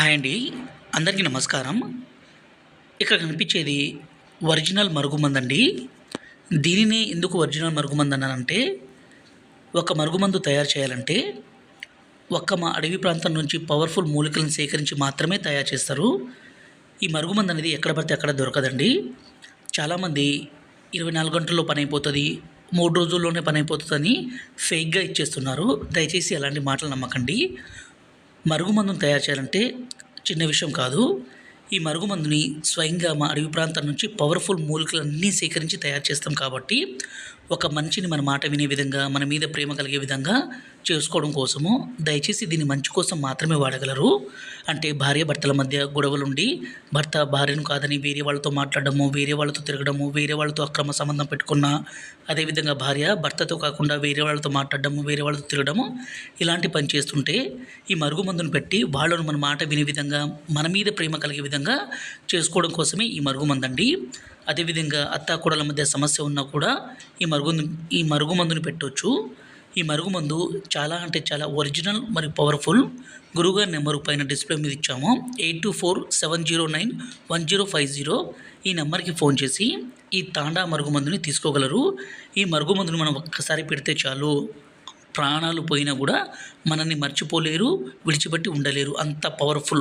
Hi అండి. అందరికీ నమస్కారం. ఇక్కడ కనిపించేది ఒరిజినల్ మరుగుమందండి. దీనినే ఎందుకు ఒరిజినల్ మరుగుమందు అన్నానంటే, ఒక మరుగుమందు తయారు చేయాలంటే, మా అడవి ప్రాంతం నుంచి పవర్‌ఫుల్ మూలికలను సేకరించి మాత్రమే తయారు చేస్తారు. ఈ మరుగుమందు అనేది ఎక్కడ పడితే అక్కడ దొరకదండి. చాలామంది 24 గంటల్లో పనైపోతది, 3 రోజుల్లోనే పనైపోతదని ఫేక్‌గా ఇచ్చేస్తున్నారు. దయచేసి అలాంటి మాటలు నమ్మకండి. మరుగుమందును తయారు చేయాలంటే చిన్న విషయం కాదు. ఈ మరుగుమందుని స్వయంగా మా అడవి ప్రాంతం నుంచి పవర్‌ఫుల్ మూలికలన్నీ సేకరించి తయారు చేస్తాం కాబట్టి, ఒక మనిషిని మన మాట వినే విధంగా, మన మీద ప్రేమ కలిగే విధంగా చేసుకోవడం కోసము దయచేసి దీన్ని మంచి కోసం మాత్రమే వాడగలరు. అంటే భార్యాభర్తల మధ్య గొడవలుండి, భర్త భార్యను కాదని వేరే వాళ్ళతో మాట్లాడడము, వేరే వాళ్ళతో తిరగడము, వేరే వాళ్ళతో అక్రమ సంబంధం పెట్టుకున్న, అదేవిధంగా భార్య భర్తతో కాకుండా వేరే వాళ్ళతో మాట్లాడడము, వేరే వాళ్ళతో తిరగడము, ఇలాంటి పని చేస్తుంటే ఈ మరుగుమందును పెట్టి వాళ్ళను మన మాట వినే విధంగా, మన మీద ప్రేమ కలిగే విధంగా చేసుకోవడం కోసమే ఈ మరుగుమందండి. అదేవిధంగా అత్తాకోడళ్ళ మధ్య సమస్య ఉన్నా కూడా ఈ మరుగుమందుని పెట్టొచ్చు. ఈ మరుగుమందు చాలా అంటే చాలా ఒరిజినల్ మరియు పవర్‌ఫుల్. గురువుగారి నెంబరు పైన డిస్‌ప్లే మీద ఇచ్చాము. 8247091050 ఈ నెంబర్‌కి ఫోన్ చేసి ఈ తాండా మరుగుమందుని తీసుకోగలరు. ఈ మరుగుమందుని మనం ఒక్కసారి పెడితే చాలు, ప్రాణాలు పోయినా కూడా మనల్ని మర్చిపోలేరు, విడిచిపెట్టి ఉండలేరు. అంత పవర్‌ఫుల్.